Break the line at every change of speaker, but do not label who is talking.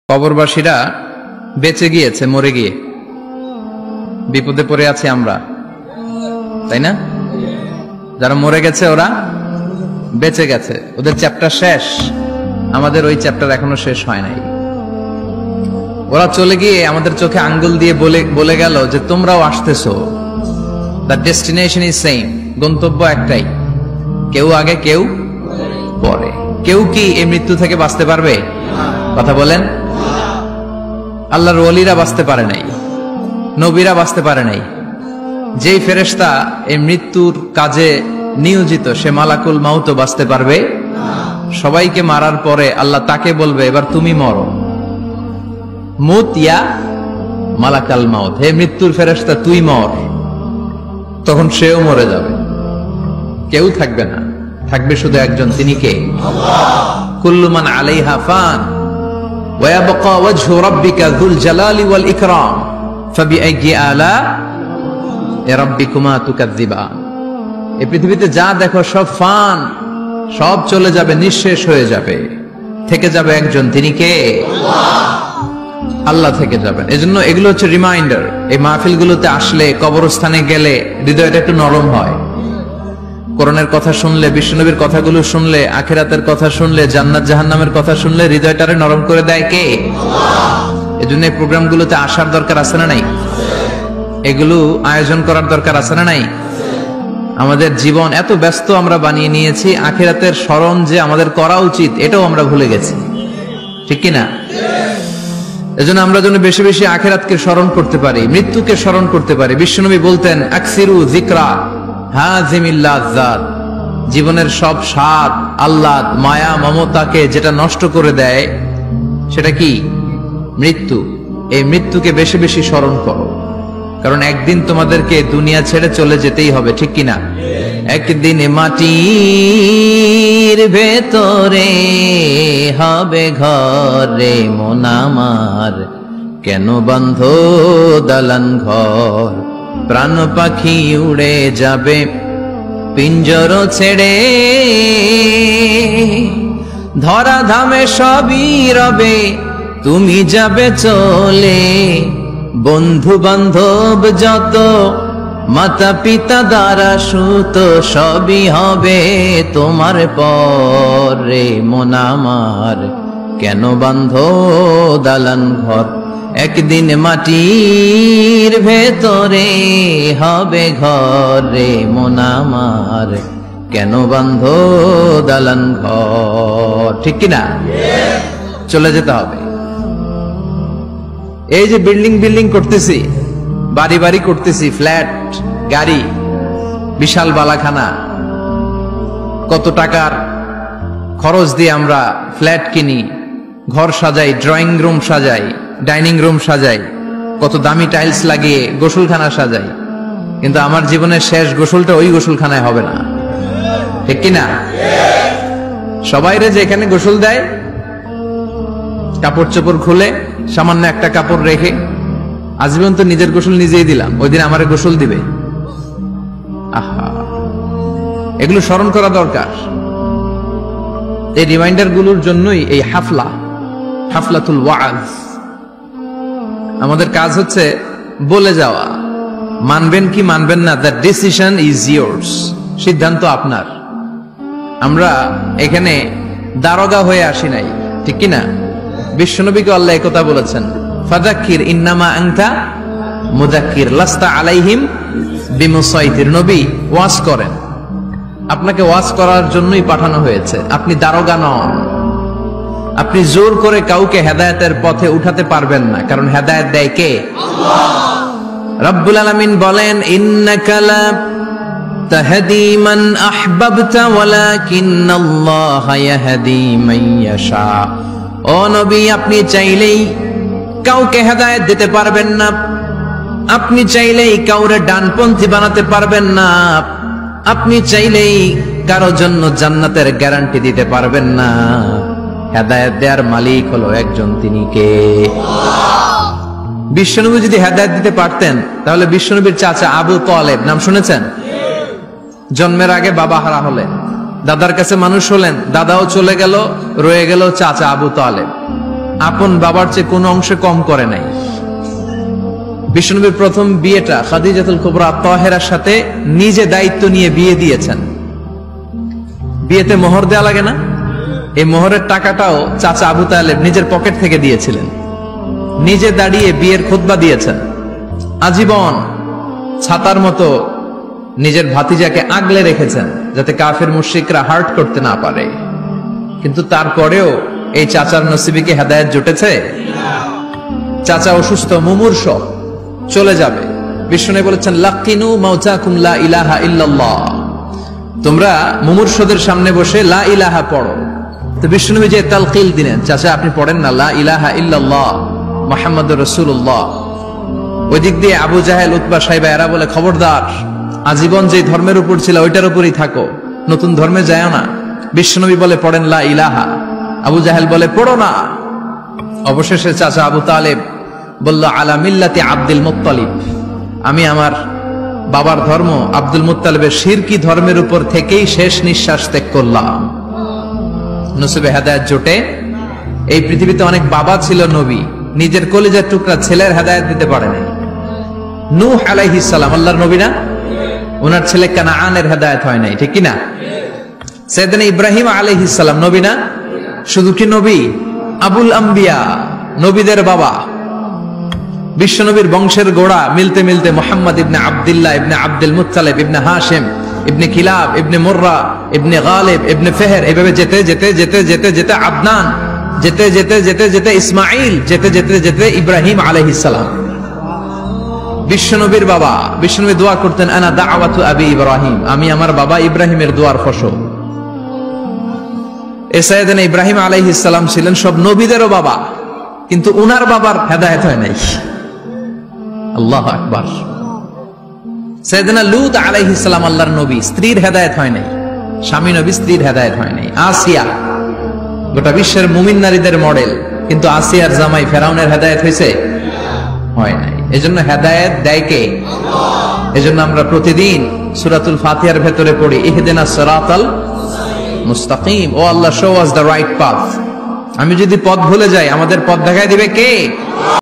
কবরবাসীরা বেঁচে গিয়েছে মরে গিয়ে, বিপদে পড়ে আছি আমরা, তাই না? যারা মরে গেছে ওরা বেঁচে গেছে, ওদের চ্যাপ্টার শেষ, আমাদের ওই চ্যাপ্টার এখনো শেষ হয় নাই। ওরা চলে গিয়ে আমাদের চোখে আঙ্গুল দিয়ে বলে গেল যে তোমরাও আসতেছো, দ্য ডেস্টিনেশন ইজ সেম, গন্তব্য একটাই, কেউ আগে কেউ পরে। কেউ কি এই মৃত্যু থেকে বাঁচতে পারবে? কথা বলেন। আল্লাহর ওলিরা বাঁচতে পারে নাই, নবীরা বাঁচতে পারে নাই। যেই ফেরেশতা এই মৃত্যুর কাজে নিয়োজিত সে মালাকুল মাউত বাঁচতে পারবে? সবাইকে মারার পরে আল্লাহ তাকে বলবে এবার তুমি মরো, মুত ইয়া মালাকাল মাউত, হে মৃত্যুর ফেরেশতা তুই মর। তখন সেও মরে যাবে, কেউ থাকবে না, থাকবে শুধু একজন, তিনি কে? কুল্লু মান আলাইহা ফান ওয়া ইয়াবকা ওয়াজহু রাব্বিকা যুল জালালি ওয়াল ইকরাম ফাবিআইয়ি আলা রাব্বিকুমা তুকাযযিবান। এই পৃথিবীতে যা দেখো সব ফান, সব চলে যাবে, নিঃশেষ হয়ে যাবে, থেকে যাবে একজন, তিনি কে? আল্লাহ থেকে যাবেন। এজন্য এগুলো হচ্ছে রিমাইন্ডার। এই মাহফিলগুলোতে আসলে, কবরস্থানে গেলে হৃদয়টা একটু নরম হয়। কোরআনের কথা শুনলে, বিশ্বনবীর কথাগুলো শুনলে, আখিরাতের কথা শুনলে, জান্নাত জাহান্নামের কথা শুনলে হৃদয়টারে নরম করে দেয় কে? এজন্য এই প্রোগ্রামগুলোতে আসার দরকার আছে না নাই? এগুলো আয়োজন করার দরকার আছে না নাই? আমাদের জীবন এত ব্যস্ত আমরা বানিয়ে নিয়েছি, আখিরাতের স্মরণ যে আমাদের করা উচিত এটাও আমরা ভুলে গেছি, ঠিক কিনা? এজন্য আমরা যেন বেশি বেশি আখিরাতকে স্মরণ করতে পারি, মৃত্যুকে স্মরণ করতে পারি। বিশ্বনবী বলতেন আকসিরু যিকরা হাযিমিল লাযযাত, জীবনের সব স্বাদ, আহ্লাদ, মায়া, মমতাকে যেটা নষ্ট করে দেয় সেটা কি? মৃত্যু। এই মৃত্যুকে বেশি বেশি স্মরণ করো, কারণ একদিন তোমাদেরকে দুনিয়া ছেড়ে চলে যেতেই হবে, ঠিক কিনা? একদিন মাটির ভেতরে হবে ঘরে মন আমার, কেন বন্ধ দালান ঘর, প্রাণ পাখি উড়ে যাবে পিঞ্জর ছেড়ে, ধরা ধামে সবই রবে তুমি যাবে চলে, বন্ধু বান্ধব যত, মাতা পিতা দ্বারা সুত, সবই হবে তোমার পরে মন আমার, কেন বান্ধ দালান ঘর, একদিন মাটির ভেতরে হবে ঘরে মন আমার, কেন বান্ধ দালান ঘর, ঠিক কিনা? চলে যেতে হবে। এই যে বিল্ডিং বিল্ডিং করতেছি, বাড়ি বাড়ি করতেছি, ফ্ল্যাট, গাড়ি, বিশাল বালাখানা, কত টাকার খরচ দিয়ে আমরা ফ্ল্যাট কিনি, ঘর সাজাই, ড্রয়িং রুম সাজাই, ডাইনিং রুম সাজাই, কত দামি টাইলস লাগিয়ে গোসলখানা সাজাই, কিন্তু আমার জীবনের শেষ গোসলটা ওই গোসলখানায় হবে না, ঠিক কিনা? সবাইরে যে এখানে গোসল দেয়, কাপড় চোপড় খুলে সামান্য একটা কাপড় রেখে, আজীবন তো নিজের গোসল নিজেই দিলাম, ওই দিন আমারে গোসল দিবে। আহা, এগুলো স্মরণ করা দরকার। এই রিমাইন্ডার গুলোর জন্যই এই হাফলা, হাফলাতুল ওয়াজ। আমাদের কাজ হচ্ছে বলে যাওয়া, মানবেন কি মানবেন না, দ্য ডিসিশন ইজ ইয়োর্স, সিদ্ধান্ত আপনার। আমরা এখানে দারোগা হয়ে আসি নাই, ঠিক কিনা? বিশ্বনবীকে আল্লাহ একথা বলেছেন, ফাযাক্কির ইন্নামা আনতা মুযাক্কির লাস্তা আলাইহিম বিমুসাইতির। নবী ওয়াজ করেন, আপনাকে ওয়াজ করার জন্যই পাঠানো হয়েছে, আপনি দারোগা নন। আপনি জোর করে কাউকে হেদায়েতের পথে উঠাতে পারবেন না, কারণ হেদায়েত দেয় কে? আল্লাহ। রব্বুল আলামিন বলেন ইন্নাকা লা তাহদি মান আহবাবতা ওয়ালাকিন্নাল্লাহা ইয়াহদি মান ইয়াশা। ও নবী, আপনি চাইলেই কাউকে হেদায়েত দিতে পারবেন না, আপনি চাইলেই কাউরে ডানপন্থী বানাতে পারবেন না, আপনি চাইলেই কারো জন্য জান্নাতের গ্যারান্টি দিতে পারবেন না। হেদায়েত দেওয়ার মালিক হলো একজন, তিনি কে? বিশ্বনবী যদি হেদায়েত দিতে পারতেন তাহলে বিশ্বনবীর চাচা আবু তালেব, নাম শুনেছেন? জন্মের আগে বাবা হারা হলেন, দাদার কাছে মানুষ হলেন, দাদাও চলে গেল, রয়ে গেল চাচা আবু তালেব। আপন বাবার চেয়ে কোনো অংশে কম করে নাই। বিশ্বনবীর প্রথম বিয়েটা খাদিজাতুল কুবরা তাহেরার সাথে নিজে দায়িত্ব নিয়ে বিয়ে দিয়েছেন। বিয়েতে মোহর দেওয়া লাগে না? এই মোহরের টাকাটাও চাচা আবু তালেব নিজের পকেট থেকে দিয়েছিলেন। নিজে দাঁড়িয়ে বিয়ের খুতবা দিয়েছেন। আজীবন ছাতার মতো নিজের ভাতিজাকে আগলে রেখেছেন যাতে কাফের মুশরিকরা হার্ট করতে না পারে। কিন্তু তারপরেও এই চাচার নসিবে কি হেদায়েত জুটেছে? চাচা অসুস্থ, মুমূর্ষ, চলে যাবে। বিষ্ণু বলেছেন লাকিনু মাউতাকুম লা ইলাহা ইল্লাল্লাহ, তোমরা মুমূর্ষদের সামনে বসে লা ইলাহা পড়ো। তো বিষ্ণু যে তালকিল দিলেন, চাচা আপনি পড়েন না লা ইলাহা ইল্লাল্লাহ মুহাম্মাদুর রাসূলুল্লাহ। ওই দিক দিয়ে আবু জাহেল, উতবা, সাইবা এরা বলে খবরদার, আজীবন যে ধর্মের উপর ছিল ওইটার উপরই থাকো, নতুন ধর্মে যায়ও না। বিশ্বনবী বলে পড়েন লা ইলাহা, আবু জাহেল বলে পড়ো না। অবশেষে চাচা আবু তালেব বলল আলা মিল্লাতি আব্দুল মুত্তালিব, আমি আমার বাবার ধর্ম আব্দুল মুত্তালিবের শিরকি ধর্মের উপর থেকেই শেষ নিঃশ্বাস ত্যাগ করলাম। নসিবে হেদায়েত জোটে। এই পৃথিবীতে অনেক বাবা ছিল নবী, নিজের কলিজার টুকরা ছেলের হেদায়েত দিতে পারেনি। নূহ আলাইহিস সালাম আল্লাহর নবী না? ওনার ছেলে কানাআনের হেদায়েত হয় নাই, ঠিক কি না? সাইয়েদনা ইব্রাহিম আলাইহিস সালাম নবী না? শুধু কি নবী, আবুল আম্বিয়া, নবীদের বাবা। বিশ্বনবীর বংশের গোড়া মিলতে মিলতে মুহাম্মদ ইবনে আব্দুল্লাহ ইবনে আব্দুল মুত্তালিব ইবনে হাশিম ইবনে কিলাব ইবনে মুররা ইবনে গালিব ইবনে ফেহর, এভাবে যেতে যেতে যেতে যেতে যেতে আদনান, যেতে যেতে যেতে যেতে ইসমাইল, যেতে যেতে যেতে ইব্রাহিম আলাইহিস সালাম। বিশ্বনবীর বাবা, বিশ্বনবী দোয়া করতেন আনা দাওয়াতু আবি ইব্রাহিম, আমি আমার বাবা ইব্রাহিমের দোয়ার ফসল। সাইয়েদনা ইব্রাহিম আলাইহিস সালাম ছিলেন সব নবীদেরও বাবা, কিন্তু উনার বাবার হেদায়েত হয় নাই। আল্লাহু আকবার। সাইয়েদনা লূত আলাইহিস সালাম আল্লাহর নবী, স্ত্রীর হেদায়েত হয় নাই। স্বামী নবী, স্ত্রীর হেদায়েত হয় নাই। আসিয়া গোটা বিশ্বের মুমিন নারীদের মডেল, কিন্তু আসিয়ার জামাই ফেরাউনের হেদায়েত হয়েছে? হয় নাই। এজন্য হেদায়েত দেয় কে? আল্লাহ। এজন্য আমরা প্রতিদিন সূরাতুল ফাতিহার ভেতরে পড়ি ইহদিনাস সিরাতাল মুস্তাকিম, ও Allah show us the right path. আমি যদি পথ ভুলে যাই, আমাদের পথ দেখায় দিবে কে?